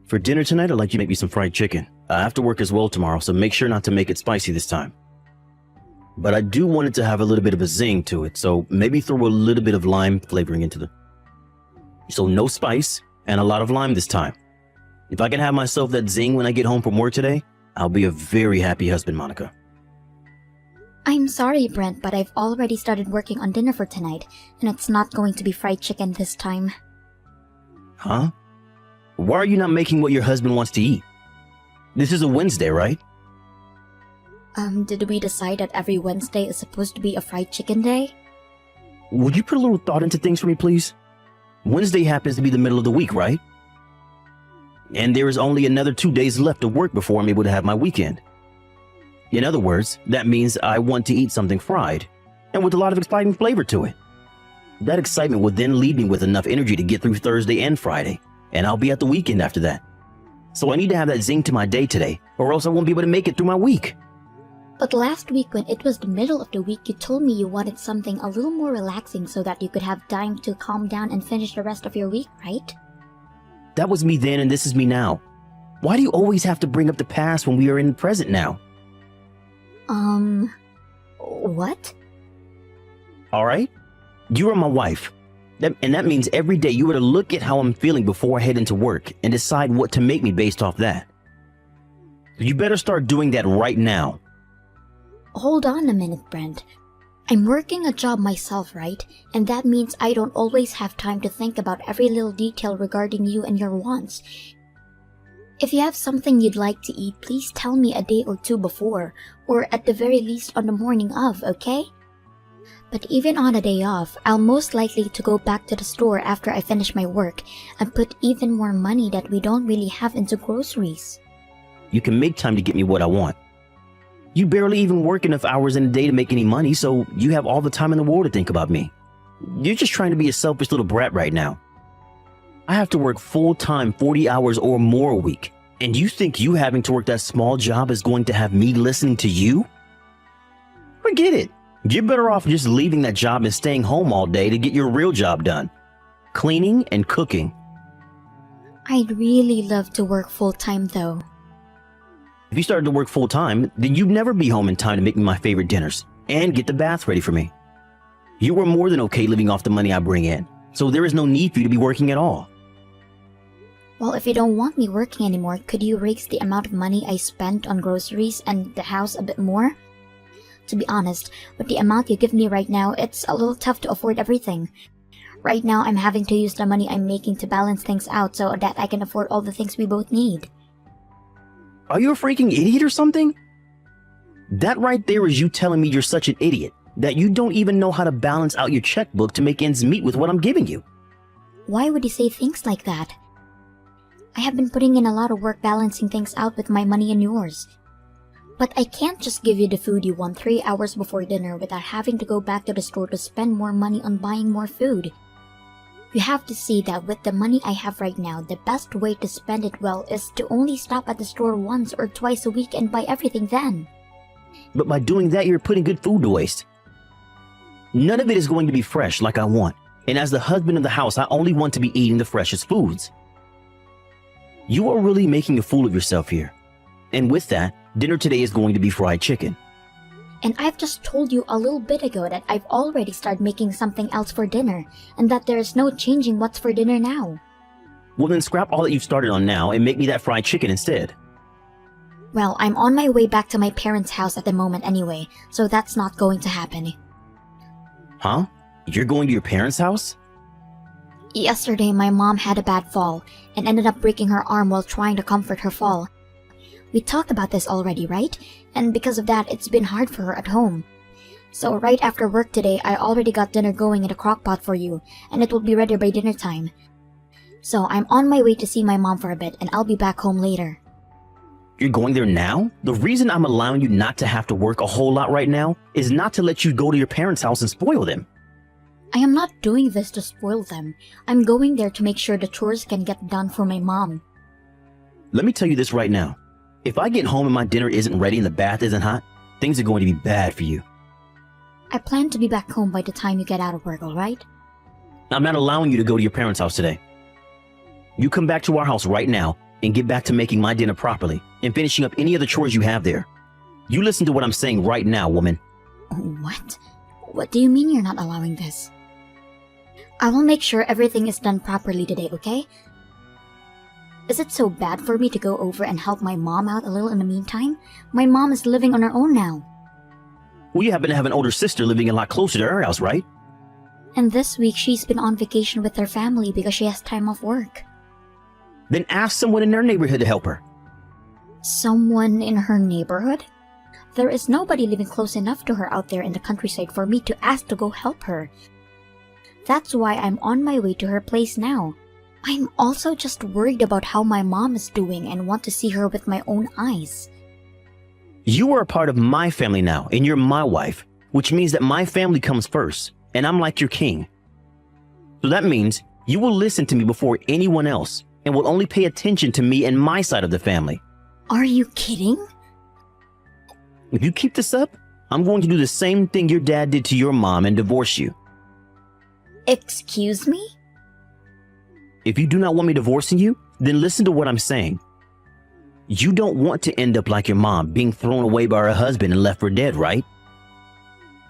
For dinner tonight, I'd like you to make me some fried chicken. I have to work as well tomorrow, so make sure not to make it spicy this time. But I do want it to have a little bit of a zing to it, so maybe throw a little bit of lime flavoring into the... So no spice and a lot of lime this time. If I can have myself that zing when I get home from work today, I'll be a very happy husband, Monica. I'm sorry, Brent, but I've already started working on dinner for tonight, and it's not going to be fried chicken this time. Huh? Why are you not making what your husband wants to eat? This is a Wednesday, right? Did we decide that every Wednesday is supposed to be a fried chicken day? Would you put a little thought into things for me, please? Wednesday happens to be the middle of the week, right? And there is only another 2 days left of work before I'm able to have my weekend. In other words, that means I want to eat something fried, and with a lot of exciting flavor to it. That excitement will then leave me with enough energy to get through Thursday and Friday, and I'll be at the weekend after that. So I need to have that zing to my day today, or else I won't be able to make it through my week. But last week when it was the middle of the week, you told me you wanted something a little more relaxing so that you could have time to calm down and finish the rest of your week, right? That was me then and this is me now. Why do you always have to bring up the past when we are in the present now? What? Alright? You are my wife. And that means every day you were to look at how I'm feeling before I head into work and decide what to make me based off that. You better start doing that right now. Hold on a minute, Brent. I'm working a job myself, right? And that means I don't always have time to think about every little detail regarding you and your wants. If you have something you'd like to eat, please tell me a day or two before, or at the very least on the morning of, okay? But even on a day off, I'll most likely to go back to the store after I finish my work and put even more money that we don't really have into groceries. You can make time to get me what I want. You barely even work enough hours in a day to make any money, so you have all the time in the world to think about me. You're just trying to be a selfish little brat right now. I have to work full-time 40 hours or more a week, and you think you having to work that small job is going to have me listening to you? Forget it. You're better off just leaving that job and staying home all day to get your real job done. Cleaning and cooking. I'd really love to work full-time though. If you started to work full-time, then you'd never be home in time to make me my favorite dinners and get the bath ready for me. You are more than okay living off the money I bring in, so there is no need for you to be working at all. Well, if you don't want me working anymore, could you raise the amount of money I spent on groceries and the house a bit more? To be honest, with the amount you give me right now, it's a little tough to afford everything. Right now, I'm having to use the money I'm making to balance things out so that I can afford all the things we both need. Are you a freaking idiot or something? That right there is you telling me you're such an idiot that you don't even know how to balance out your checkbook to make ends meet with what I'm giving you. Why would you say things like that? I have been putting in a lot of work balancing things out with my money and yours. But I can't just give you the food you want 3 hours before dinner without having to go back to the store to spend more money on buying more food. You have to see that with the money I have right now, the best way to spend it well is to only stop at the store once or twice a week and buy everything then. But by doing that, you're putting good food to waste. None of it is going to be fresh like I want, and as the husband of the house, I only want to be eating the freshest foods. You are really making a fool of yourself here. And with that, dinner today is going to be fried chicken. And I've just told you a little bit ago that I've already started making something else for dinner, and that there is no changing what's for dinner now. Well then scrap all that you've started on now and make me that fried chicken instead. Well, I'm on my way back to my parents' house at the moment anyway, so that's not going to happen. Huh? You're going to your parents' house? Yesterday, my mom had a bad fall and ended up breaking her arm while trying to comfort her fall. We talked about this already, right? And because of that, it's been hard for her at home. So right after work today, I already got dinner going in a crock pot for you, and it will be ready by dinner time. So I'm on my way to see my mom for a bit, and I'll be back home later. You're going there now? The reason I'm allowing you not to have to work a whole lot right now is not to let you go to your parents' house and spoil them. I am not doing this to spoil them. I'm going there to make sure the chores can get done for my mom. Let me tell you this right now. If I get home and my dinner isn't ready and the bath isn't hot, things are going to be bad for you. I plan to be back home by the time you get out of work, alright? I'm not allowing you to go to your parents' house today. You come back to our house right now, and get back to making my dinner properly and finishing up any other chores you have there. You listen to what I'm saying right now, woman. What? What do you mean you're not allowing this? I will make sure everything is done properly today, okay? Is it so bad for me to go over and help my mom out a little in the meantime? My mom is living on her own now. Well, you happen to have an older sister living a lot closer to her house, right? And this week she's been on vacation with her family because she has time off work. Then ask someone in their neighborhood to help her. Someone in her neighborhood? There is nobody living close enough to her out there in the countryside for me to ask to go help her. That's why I'm on my way to her place now. I'm also just worried about how my mom is doing and want to see her with my own eyes. You are a part of my family now, and you're my wife, which means that my family comes first, and I'm like your king. So that means you will listen to me before anyone else, and will only pay attention to me and my side of the family. Are you kidding? If you keep this up, I'm going to do the same thing your dad did to your mom and divorce you. Excuse me? If you do not want me divorcing you, then listen to what I'm saying. You don't want to end up like your mom, being thrown away by her husband and left for dead, right?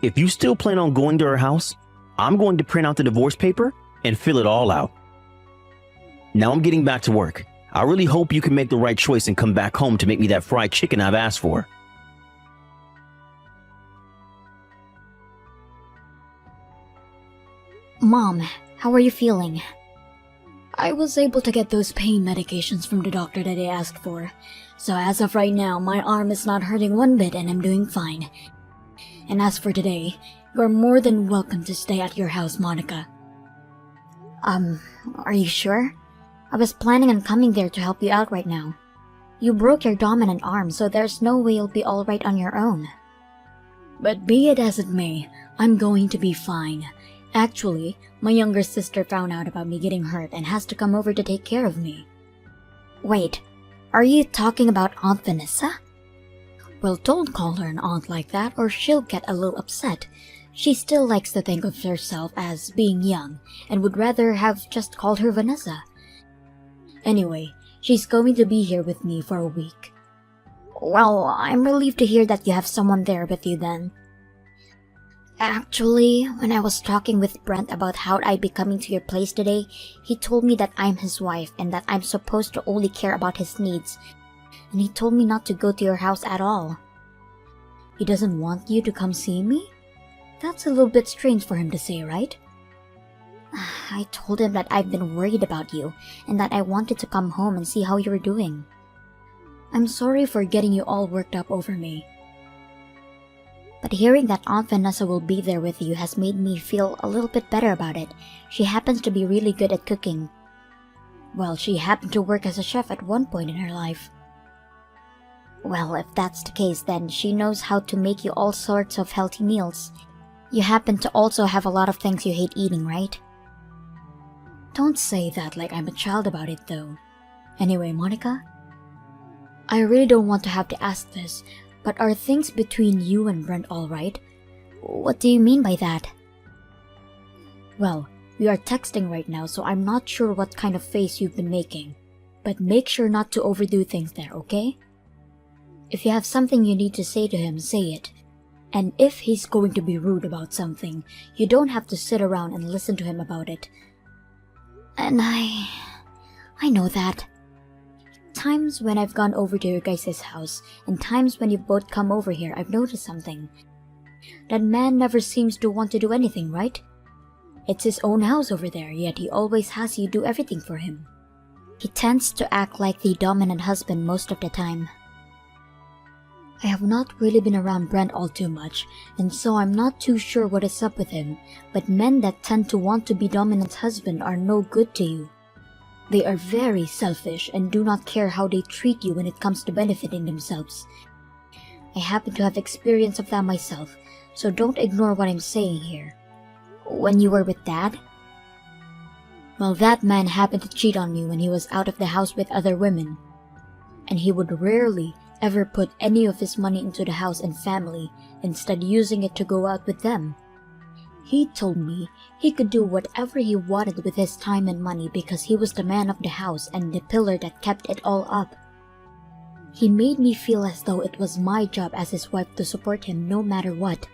If you still plan on going to her house, I'm going to print out the divorce paper and fill it all out. Now I'm getting back to work. I really hope you can make the right choice and come back home to make me that fried chicken I've asked for. Mom, how are you feeling? I was able to get those pain medications from the doctor that I asked for. So as of right now, my arm is not hurting one bit and I'm doing fine. And as for today, you're more than welcome to stay at your house, Monica. Are you sure? I was planning on coming there to help you out right now. You broke your dominant arm, so there's no way you'll be alright on your own. But be it as it may, I'm going to be fine. Actually, my younger sister found out about me getting hurt and has to come over to take care of me. Wait, are you talking about Aunt Vanessa? Well, don't call her an aunt like that or she'll get a little upset. She still likes to think of herself as being young and would rather have just called her Vanessa. Anyway, she's going to be here with me for a week. Well, I'm relieved to hear that you have someone there with you then. Actually, when I was talking with Brent about how I'd be coming to your place today, he told me that I'm his wife and that I'm supposed to only care about his needs. And he told me not to go to your house at all. He doesn't want you to come see me? That's a little bit strange for him to say, right? I told him that I've been worried about you and that I wanted to come home and see how you're doing. I'm sorry for getting you all worked up over me. But hearing that Aunt Vanessa will be there with you has made me feel a little bit better about it. She happens to be really good at cooking. Well, she happened to work as a chef at one point in her life. Well, if that's the case, then she knows how to make you all sorts of healthy meals. You happen to also have a lot of things you hate eating, right? Don't say that like I'm a child about it, though. Anyway, Monica, I really don't want to have to ask this, but are things between you and Brent alright? What do you mean by that? Well, we are texting right now, so I'm not sure what kind of face you've been making. But make sure not to overdo things there, okay? If you have something you need to say to him, say it. And if he's going to be rude about something, you don't have to sit around and listen to him about it. And I know that. Times when I've gone over to your guys' house, and times when you've both come over here, I've noticed something. That man never seems to want to do anything, right? It's his own house over there, yet he always has you do everything for him. He tends to act like the dominant husband most of the time. I have not really been around Brent all too much, and so I'm not too sure what is up with him, but men that tend to want to be dominant husband are no good to you. They are very selfish and do not care how they treat you when it comes to benefiting themselves. I happen to have experience of that myself, so don't ignore what I'm saying here. When you were with Dad? Well, that man happened to cheat on me when he was out of the house with other women. And he would rarely ever put any of his money into the house and family, instead using it to go out with them. He told me he could do whatever he wanted with his time and money because he was the man of the house and the pillar that kept it all up. He made me feel as though it was my job as his wife to support him no matter what.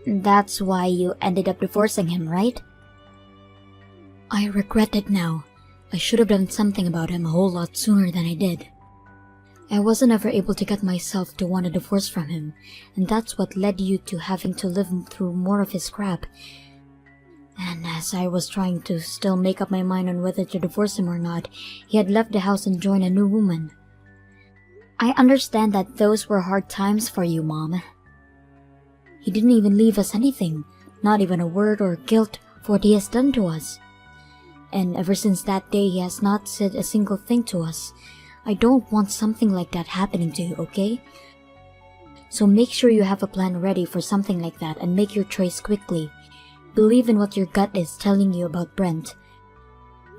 That's why you ended up divorcing him, right? I regret it now. I should have done something about him a whole lot sooner than I did. I wasn't ever able to get myself to want a divorce from him, and that's what led you to having to live through more of his crap. And as I was trying to still make up my mind on whether to divorce him or not, he had left the house and joined a new woman. I understand that those were hard times for you, Mom. He didn't even leave us anything, not even a word or guilt for what he has done to us. And ever since that day, he has not said a single thing to us. I don't want something like that happening to you, okay? So make sure you have a plan ready for something like that and make your choice quickly. Believe in what your gut is telling you about Brent.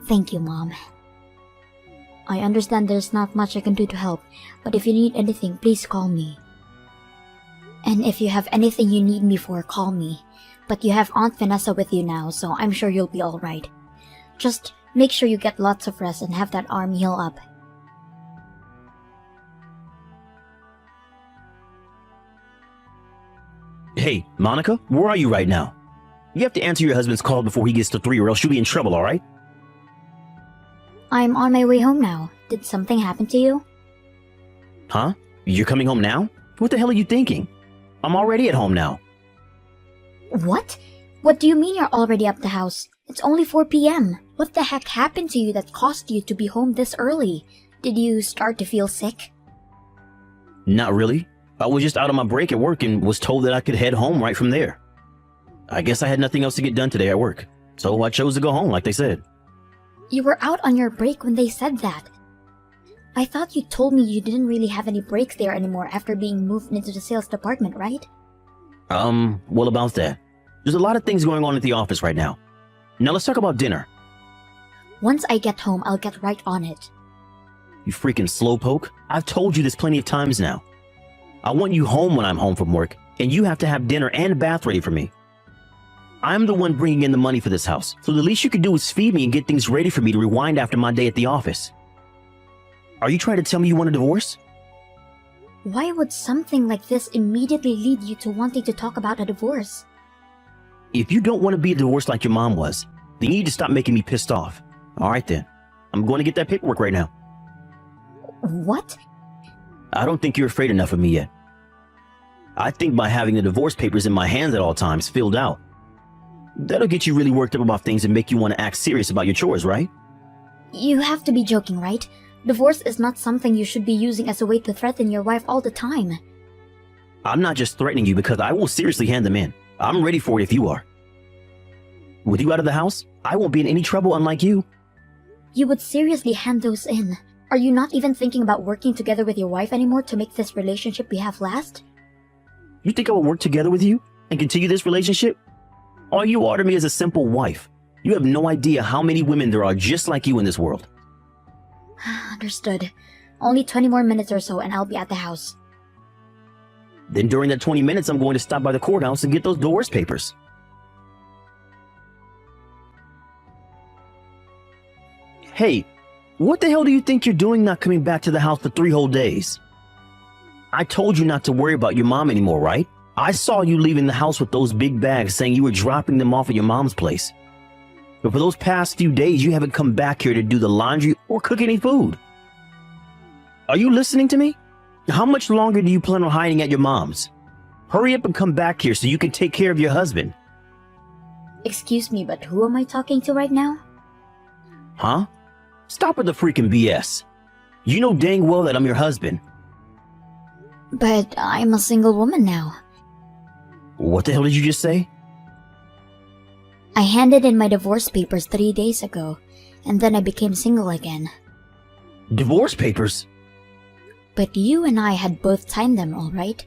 Thank you, Mom. I understand there's not much I can do to help, but if you need anything, please call me. And if you have anything you need me for, call me. But you have Aunt Vanessa with you now, so I'm sure you'll be alright. Just make sure you get lots of rest and have that arm heal up. Hey, Monica, where are you right now? You have to answer your husband's call before he gets to 3 or else you'll be in trouble, alright? I'm on my way home now. Did something happen to you? Huh? You're coming home now? What the hell are you thinking? I'm already at home now. What? What do you mean you're already up the house? It's only 4 p.m. What the heck happened to you that caused you to be home this early? Did you start to feel sick? Not really. I was just out on my break at work and was told that I could head home right from there. I guess I had nothing else to get done today at work, so I chose to go home like they said. You were out on your break when they said that. I thought you told me you didn't really have any breaks there anymore after being moved into the sales department, right? Well, about that. There's a lot of things going on at the office right now. Now let's talk about dinner. Once I get home, I'll get right on it. You freaking slowpoke. I've told you this plenty of times now. I want you home when I'm home from work, and you have to have dinner and a bath ready for me. I'm the one bringing in the money for this house, so the least you could do is feed me and get things ready for me to rewind after my day at the office. Are you trying to tell me you want a divorce? Why would something like this immediately lead you to wanting to talk about a divorce? If you don't want to be a divorce like your mom was, then you need to stop making me pissed off. Alright then, I'm going to get that paperwork right now. What? I don't think you're afraid enough of me yet. I think by having the divorce papers in my hands at all times filled out, that'll get you really worked up about things and make you want to act serious about your chores, right? You have to be joking, right? Divorce is not something you should be using as a way to threaten your wife all the time. I'm not just threatening you because I will seriously hand them in. I'm ready for it if you are. With you out of the house, I won't be in any trouble unlike you. You would seriously hand those in. Are you not even thinking about working together with your wife anymore to make this relationship we have last? You think I will work together with you and continue this relationship? All you are to me is a simple wife. You have no idea how many women there are just like you in this world. Understood. Only 20 more minutes or so and I'll be at the house. Then during that 20 minutes, I'm going to stop by the courthouse and get those divorce papers. Hey, what the hell do you think you're doing not coming back to the house for 3 whole days? I told you not to worry about your mom anymore, right? I saw you leaving the house with those big bags saying you were dropping them off at your mom's place. But for those past few days, you haven't come back here to do the laundry or cook any food. Are you listening to me? How much longer do you plan on hiding at your mom's? Hurry up and come back here so you can take care of your husband. Excuse me, but who am I talking to right now? Huh? Stop with the freaking BS. You know dang well that I'm your husband. But I'm a single woman now. What the hell did you just say? I handed in my divorce papers 3 days ago, and then I became single again. Divorce papers? But you and I had both signed them, all right?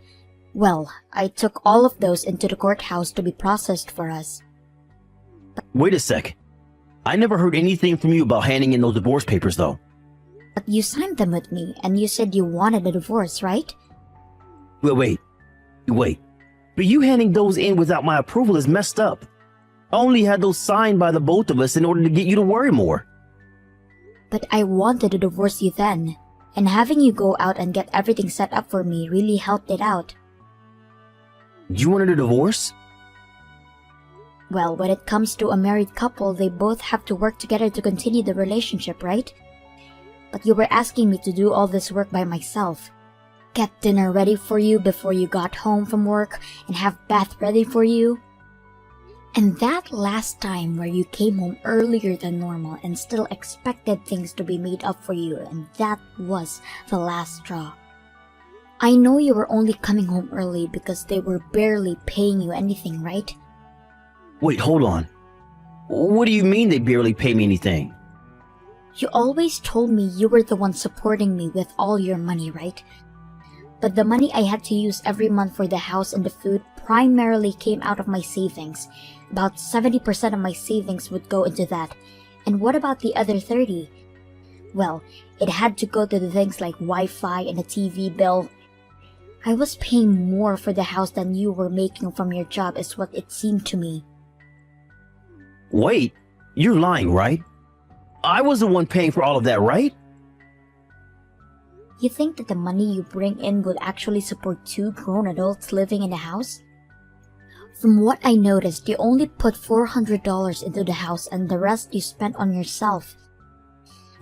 Well, I took all of those into the courthouse to be processed for us. Wait a sec. I never heard anything from you about handing in those divorce papers, though. But you signed them with me, and you said you wanted a divorce, right? Wait. But you handing those in without my approval is messed up. I only had those signed by the both of us in order to get you to worry more. But I wanted to divorce you then, and having you go out and get everything set up for me really helped it out. You wanted a divorce? Well, when it comes to a married couple, they both have to work together to continue the relationship, right? But you were asking me to do all this work by myself. Get dinner ready for you before you got home from work, and have bath ready for you. And that last time where you came home earlier than normal and still expected things to be made up for you, and that was the last straw. I know you were only coming home early because they were barely paying you anything, right? Wait, hold on. What do you mean they barely pay me anything? You always told me you were the one supporting me with all your money, right? But the money I had to use every month for the house and the food primarily came out of my savings. About 70% of my savings would go into that. And what about the other 30? Well, it had to go to the things like Wi-Fi and a TV bill. I was paying more for the house than you were making from your job is what it seemed to me. Wait, you're lying, right? I was the one paying for all of that, right? You think that the money you bring in would actually support 2 grown adults living in the house? From what I noticed, you only put $400 into the house and the rest you spent on yourself.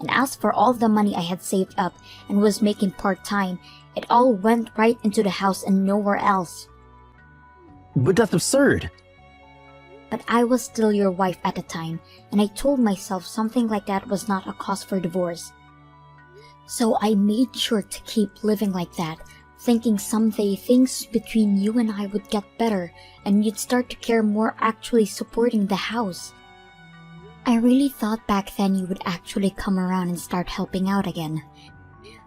And as for all the money I had saved up and was making part-time, it all went right into the house and nowhere else. But that's absurd. But I was still your wife at the time, and I told myself something like that was not a cause for divorce. So I made sure to keep living like that, thinking someday things between you and I would get better and you'd start to care more, actually supporting the house. I really thought back then you would actually come around and start helping out again.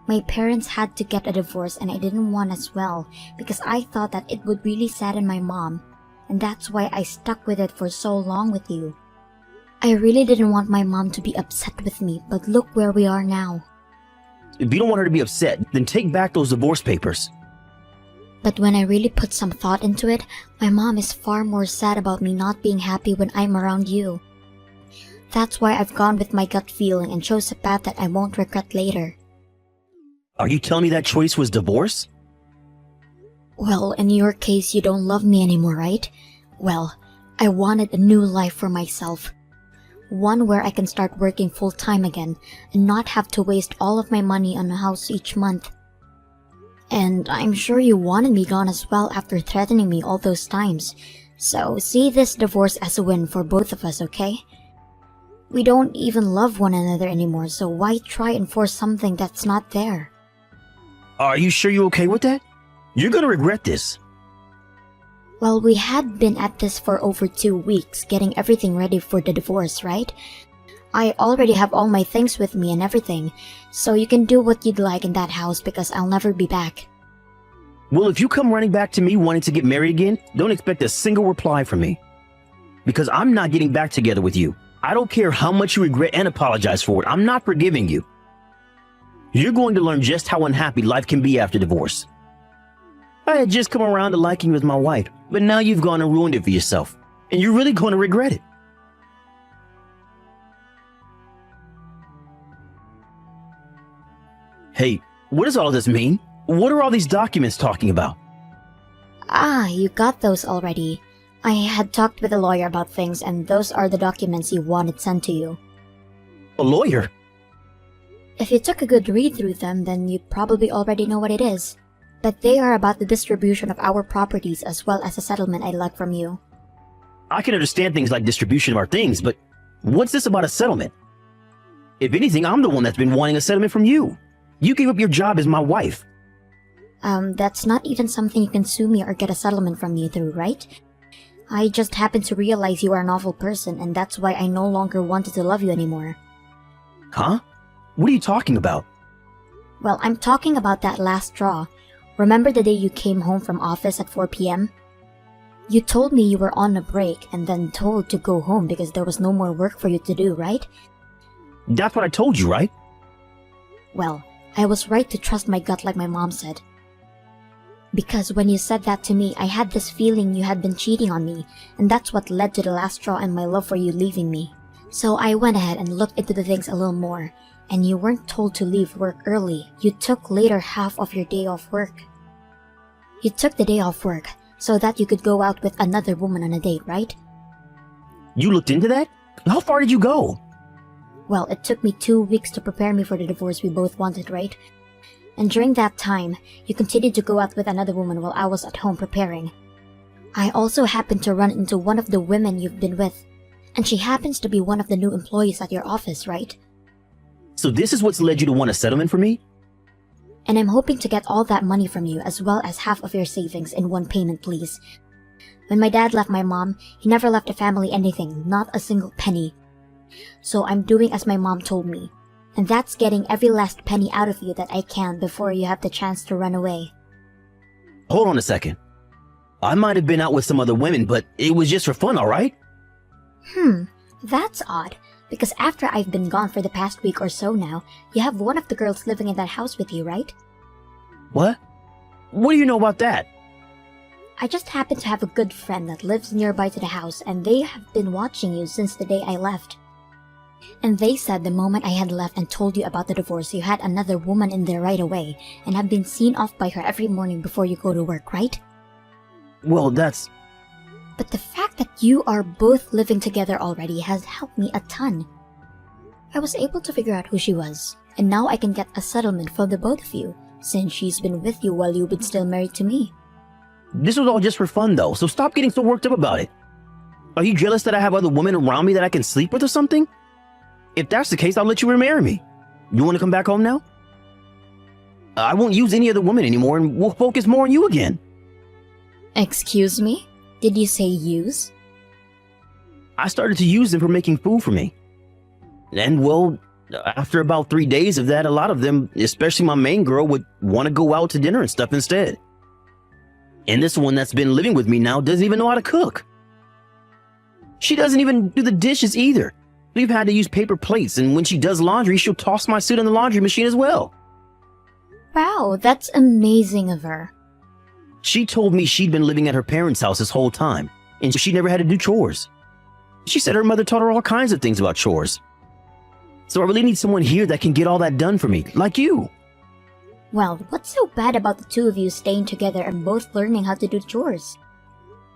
My parents had to get a divorce and I didn't want as well because I thought that it would really sadden my mom, and that's why I stuck with it for so long with you. I really didn't want my mom to be upset with me, but look where we are now. If you don't want her to be upset, then take back those divorce papers. But when I really put some thought into it, my mom is far more sad about me not being happy when I'm around you. That's why I've gone with my gut feeling and chose a path that I won't regret later. Are you telling me that choice was divorce? Well, in your case, you don't love me anymore, right? Well, I wanted a new life for myself. One where I can start working full-time again and not have to waste all of my money on a house each month. And I'm sure you wanted me gone as well after threatening me all those times. So see this divorce as a win for both of us, okay? We don't even love one another anymore, so why try and force something that's not there? Are you sure you're okay with that? You're gonna regret this. Well, we had been at this for over 2 weeks, getting everything ready for the divorce, right? I already have all my things with me and everything, so you can do what you'd like in that house because I'll never be back. Well, if you come running back to me wanting to get married again, don't expect a single reply from me. Because I'm not getting back together with you. I don't care how much you regret and apologize for it. I'm not forgiving you. You're going to learn just how unhappy life can be after divorce. I had just come around to liking you as my wife, but now you've gone and ruined it for yourself. And you're really going to regret it. Hey, what does all this mean? What are all these documents talking about? Ah, you got those already. I had talked with a lawyer about things and those are the documents you wanted sent to you. A lawyer? If you took a good read through them, then you probably already know what it is. But they are about the distribution of our properties as well as a settlement I'd like from you. I can understand things like distribution of our things, but what's this about a settlement? If anything, I'm the one that's been wanting a settlement from you. You gave up your job as my wife. That's not even something you can sue me or get a settlement from me through, right? I just happened to realize you are an awful person and that's why I no longer wanted to love you anymore. Huh? What are you talking about? Well, I'm talking about that last straw. Remember the day you came home from office at 4 p.m.? You told me you were on a break and then told to go home because there was no more work for you to do, right? That's what I told you, right? Well, I was right to trust my gut like my mom said. Because when you said that to me, I had this feeling you had been cheating on me, and that's what led to the last straw and my love for you leaving me. So I went ahead and looked into the things a little more, and you weren't told to leave work early. You took later half of your day off work. You took the day off work so that you could go out with another woman on a date, right? You looked into that? How far did you go? Well, it took me 2 weeks to prepare me for the divorce we both wanted, right? And during that time, you continued to go out with another woman while I was at home preparing. I also happened to run into one of the women you've been with, and she happens to be one of the new employees at your office, right? So this is what's led you to want a settlement for me? And I'm hoping to get all that money from you as well as half of your savings in one payment, please. When my dad left my mom, he never left the family anything, not a single penny. So I'm doing as my mom told me, and that's getting every last penny out of you that I can before you have the chance to run away. Hold on a second. I might have been out with some other women, but it was just for fun, alright? That's odd, because after I've been gone for the past week or so now, you have one of the girls living in that house with you, right? What? What do you know about that? I just happen to have a good friend that lives nearby to the house, and they have been watching you since the day I left. And they said the moment I had left and told you about the divorce, you had another woman in there right away, and have been seen off by her every morning before you go to work, right? Well, that's... But the fact that you are both living together already has helped me a ton. I was able to figure out who she was, and now I can get a settlement for the both of you, since she's been with you while you've been still married to me. This was all just for fun, though, so stop getting so worked up about it. Are you jealous that I have other women around me that I can sleep with or something? If that's the case, I'll let you remarry me. You want to come back home now? I won't use any other woman anymore, and we'll focus more on you again. Excuse me? Did you say use? I started to use them for making food for me. And, well, after about 3 days of that, a lot of them, especially my main girl, would want to go out to dinner and stuff instead. And this one that's been living with me now doesn't even know how to cook. She doesn't even do the dishes either. We've had to use paper plates, and when she does laundry, she'll toss my suit in the laundry machine as well. Wow, that's amazing of her. She told me she'd been living at her parents' house this whole time, and she never had to do chores. She said her mother taught her all kinds of things about chores. So I really need someone here that can get all that done for me, like you. Well, what's so bad about the two of you staying together and both learning how to do chores?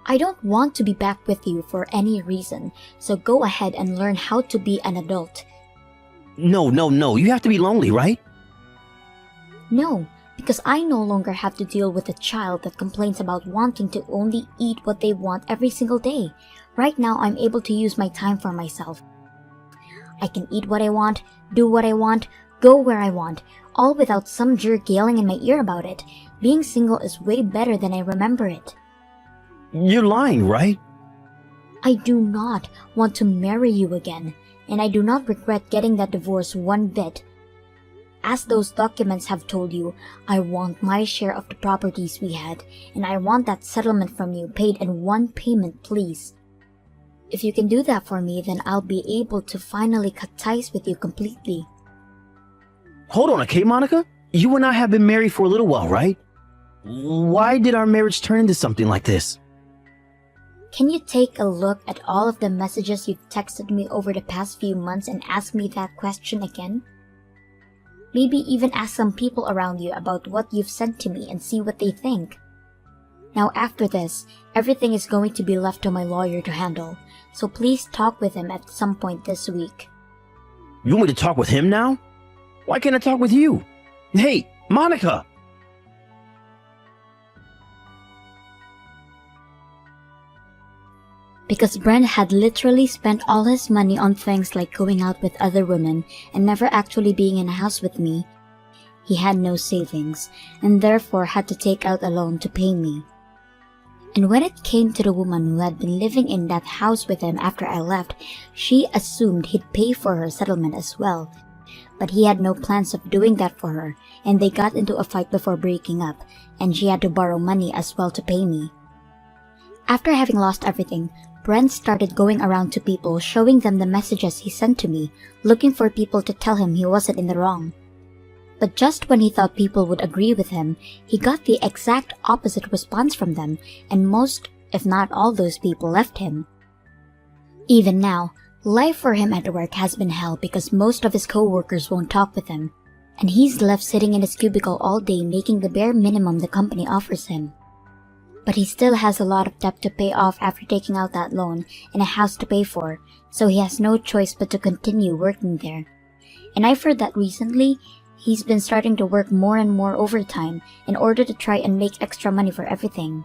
I don't want to be back with you for any reason, so go ahead and learn how to be an adult. No, you have to be lonely, right? No, because I no longer have to deal with a child that complains about wanting to only eat what they want every single day. Right now, I'm able to use my time for myself. I can eat what I want, do what I want, go where I want, all without some jerk yelling in my ear about it. Being single is way better than I remember it. You're lying, right? I do not want to marry you again, and I do not regret getting that divorce one bit. As those documents have told you, I want my share of the properties we had, and I want that settlement from you paid in one payment, please. If you can do that for me, then I'll be able to finally cut ties with you completely. Hold on, okay, Monica? You and I have been married for a little while, right? Why did our marriage turn into something like this? Can you take a look at all of the messages you've texted me over the past few months and ask me that question again? Maybe even ask some people around you about what you've sent to me and see what they think. Now after this, everything is going to be left to my lawyer to handle, so please talk with him at some point this week. You want me to talk with him now? Why can't I talk with you? Hey, Monica! Because Brent had literally spent all his money on things like going out with other women and never actually being in a house with me. He had no savings, and therefore had to take out a loan to pay me. And when it came to the woman who had been living in that house with him after I left, she assumed he'd pay for her settlement as well. But he had no plans of doing that for her, and they got into a fight before breaking up, and she had to borrow money as well to pay me. After having lost everything, Brent started going around to people, showing them the messages he sent to me, looking for people to tell him he wasn't in the wrong. But just when he thought people would agree with him, he got the exact opposite response from them, and most, if not all those people left him. Even now, life for him at work has been hell because most of his co-workers won't talk with him, and he's left sitting in his cubicle all day making the bare minimum the company offers him. But he still has a lot of debt to pay off after taking out that loan and a house to pay for, so he has no choice but to continue working there. And I've heard that recently, he's been starting to work more and more overtime in order to try and make extra money for everything.